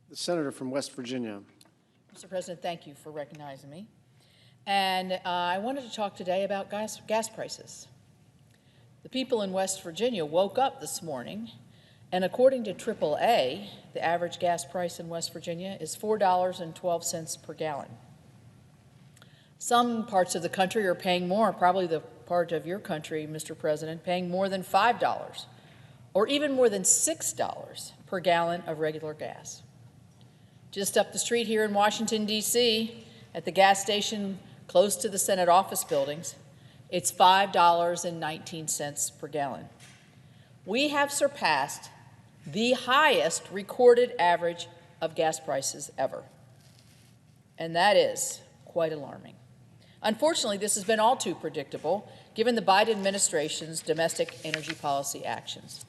The senator from West Virginia. Mr. President, thank you for recognizing me. And I wanted to talk today about gas prices. The people in West Virginia woke up this morning, and according to AAA, the average gas price in West Virginia is $4.12 per gallon. Some parts of the country are paying more, probably the part of your country, Mr. President, paying more than $5 or even more than $6 per gallon of regular gas. Just up the street here in Washington, D.C., at the gas station close to the Senate office buildings, it's $5.19 per gallon. We have surpassed the highest recorded average of gas prices ever, and that is quite alarming. Unfortunately, this has been all too predictable, given the Biden administration's domestic energy policy actions.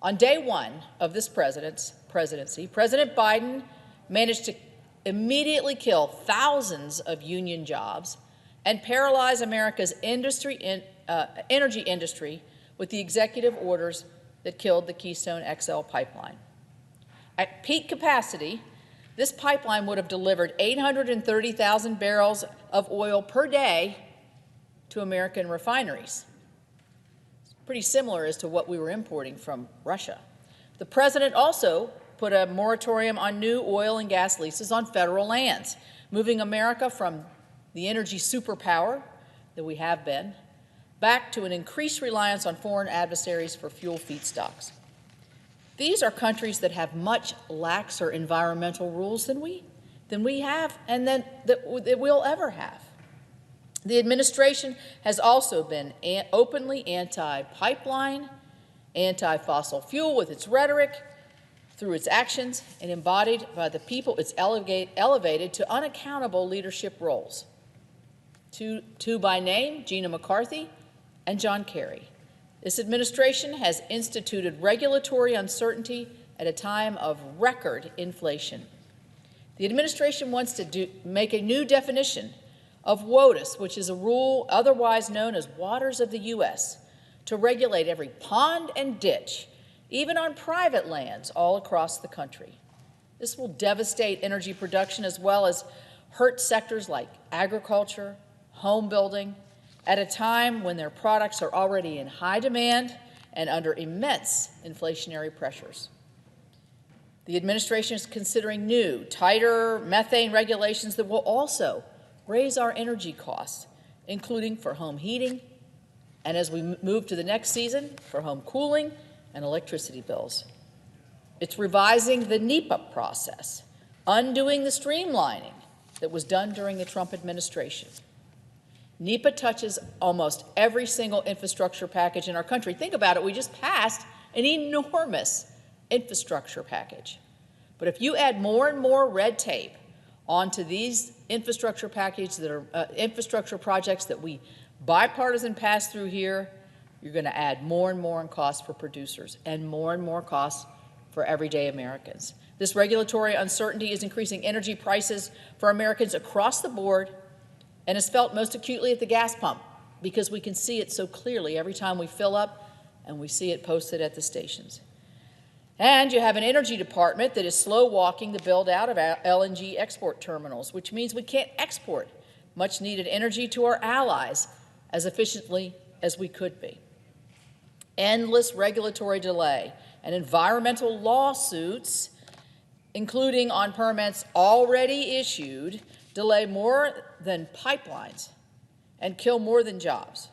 On day one of this presidency, President Biden managed to immediately kill thousands of union jobs and paralyze America's energy industry with the executive orders that killed the Keystone XL pipeline. At peak capacity, this pipeline would have delivered 830,000 barrels of oil per day to American refineries. It's pretty similar as to what we were importing from Russia. The president also put a moratorium on new oil and gas leases on federal lands, moving America from the energy superpower that we have been back to an increased reliance on foreign adversaries for fuel feedstocks. These are countries that have much laxer environmental rules than we have and that we'll ever have. The administration has also been openly anti-pipeline, anti-fossil fuel with its rhetoric, through its actions, and embodied by the people it's elevated to unaccountable leadership roles. Two by name, Gina McCarthy and John Kerry. This administration has instituted regulatory uncertainty at a time of record inflation. The administration wants to make a new definition of WOTUS, which is a rule otherwise known as Waters of the U.S., to regulate every pond and ditch, even on private lands all across the country. This will devastate energy production as well as hurt sectors like agriculture, home building, at a time when their products are already in high demand and under immense inflationary pressures. The administration is considering new, tighter methane regulations that will also raise our energy costs, including for home heating, and as we move to the next season, for home cooling and electricity bills. It's revising the NEPA process, undoing the streamlining that was done during the Trump administration. NEPA touches almost every single infrastructure package in our country. Think about it, we just passed an enormous infrastructure package. But if you add more and more red tape onto these infrastructure packages that are infrastructure projects that we bipartisan pass through here, you're going to add more and more in costs for producers and more costs for everyday Americans. This regulatory uncertainty is increasing energy prices for Americans across the board and is felt most acutely at the gas pump because we can see it so clearly every time we fill up and we see it posted at the stations. And you have an energy department that is slow-walking the build-out of LNG export terminals, which means we can't export much-needed energy to our allies as efficiently as we could be. Endless regulatory delay and environmental lawsuits, including on permits already issued, delay more than pipelines and kill more than jobs.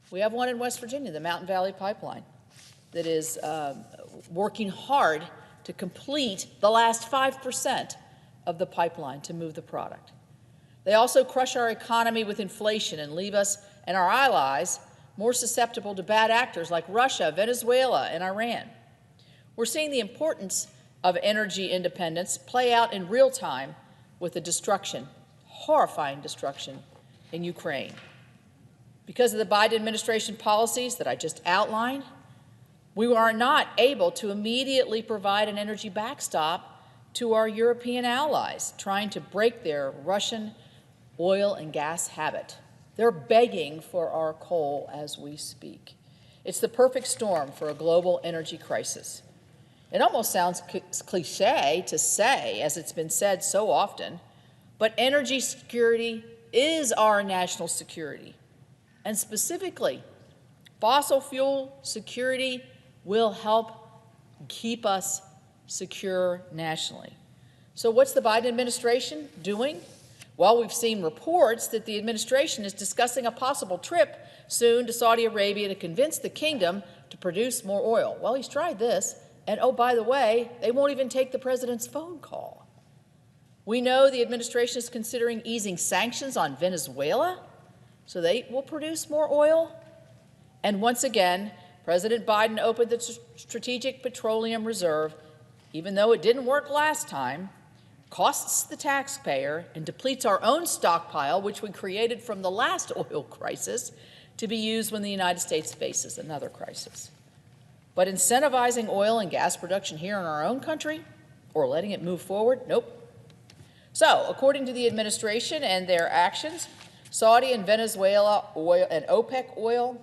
We have one in West Virginia, the Mountain Valley Pipeline, that is working hard to complete the last 5% of the pipeline to move the product. They also crush our economy with inflation and leave us and our allies more susceptible to bad actors like Russia, Venezuela, and Iran. We're seeing the importance of energy independence play out in real time with the destruction, horrifying destruction, in Ukraine. Because of the Biden administration policies that I just outlined, we are not able to immediately provide an energy backstop to our European allies trying to break their Russian oil and gas habit. They're begging for our coal as we speak. It's the perfect storm for a global energy crisis. It almost sounds cliche to say, as it's been said so often, but energy security is our national security. And specifically, fossil fuel security will help keep us secure nationally. So what's the Biden administration doing? Well, we've seen reports that the administration is discussing a possible trip soon to Saudi Arabia to convince the kingdom to produce more oil. Well, he's tried this, and oh, by the way, they won't even take the president's phone call. We know the administration is considering easing sanctions on Venezuela, so they will produce more oil. And once again, President Biden opened the Strategic Petroleum Reserve, even though it didn't work last time, costs the taxpayer, and depletes our own stockpile, which we created from the last oil crisis, to be used when the United States faces another crisis. But incentivizing oil and gas production here in our own country, or letting it move forward, nope. So, according to the administration and their actions, Saudi and Venezuela oil and OPEC oil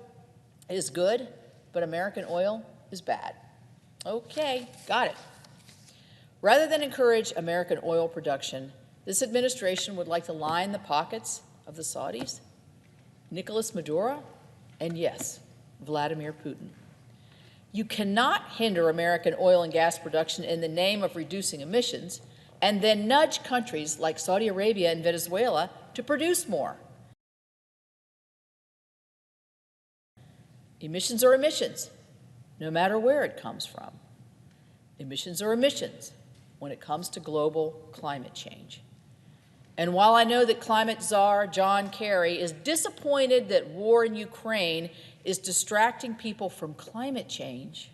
is good, but American oil is bad. Okay, got it. Rather than encourage American oil production, this administration would like to line the pockets of the Saudis, Nicolas Maduro, and yes, Vladimir Putin. You cannot hinder American oil and gas production in the name of reducing emissions and then nudge countries like Saudi Arabia and Venezuela to produce more. Emissions are emissions, no matter where it comes from. Emissions are emissions when it comes to global climate change. And while I know that climate czar John Kerry is disappointed that war in Ukraine is distracting people from climate change,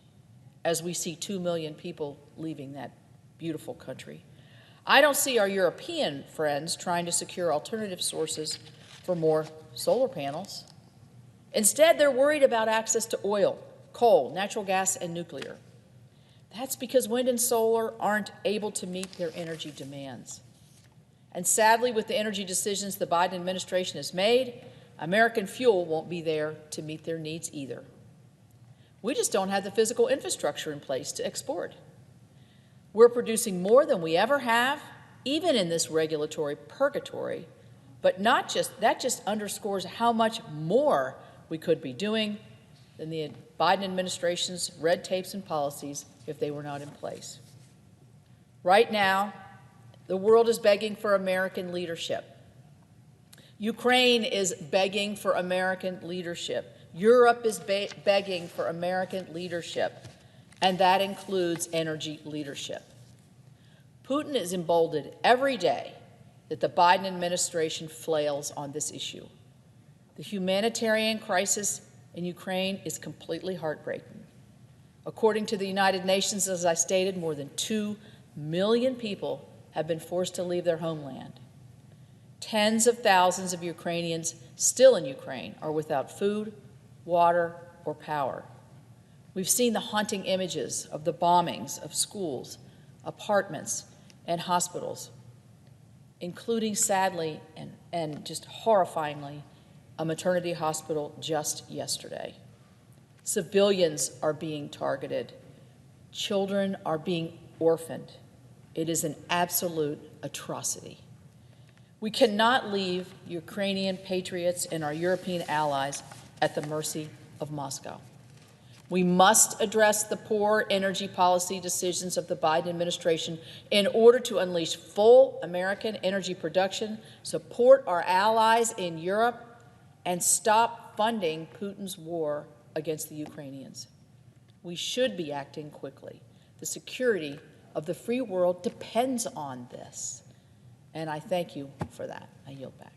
as we see 2 million people leaving that beautiful country, I don't see our European friends trying to secure alternative sources for more solar panels. Instead, they're worried about access to oil, coal, natural gas, and nuclear. That's because wind and solar aren't able to meet their energy demands. And sadly, with the energy decisions the Biden administration has made, American fuel won't be there to meet their needs either. We just don't have the physical infrastructure in place to export. We're producing more than we ever have, even in this regulatory purgatory, but that just underscores how much more we could be doing than the Biden administration's red tapes and policies if they were not in place. Right now, the world is begging for American leadership. Ukraine is begging for American leadership. Europe is begging for American leadership, and that includes energy leadership. Putin is emboldened every day that the Biden administration flails on this issue. The humanitarian crisis in Ukraine is completely heartbreaking. According to the United Nations, as I stated, more than 2 million people have been forced to leave their homeland. Tens of thousands of Ukrainians still in Ukraine are without food, water, or power. We've seen the haunting images of the bombings of schools, apartments, and hospitals, including, sadly and just horrifyingly, a maternity hospital just yesterday. Civilians are being targeted. Children are being orphaned. It is an absolute atrocity. We cannot leave Ukrainian patriots and our European allies at the mercy of Moscow. We must address the poor energy policy decisions of the Biden administration in order to unleash full American energy production, support our allies in Europe, and stop funding Putin's war against the Ukrainians. We should be acting quickly. The security of the free world depends on this. And I thank you for that. I yield back.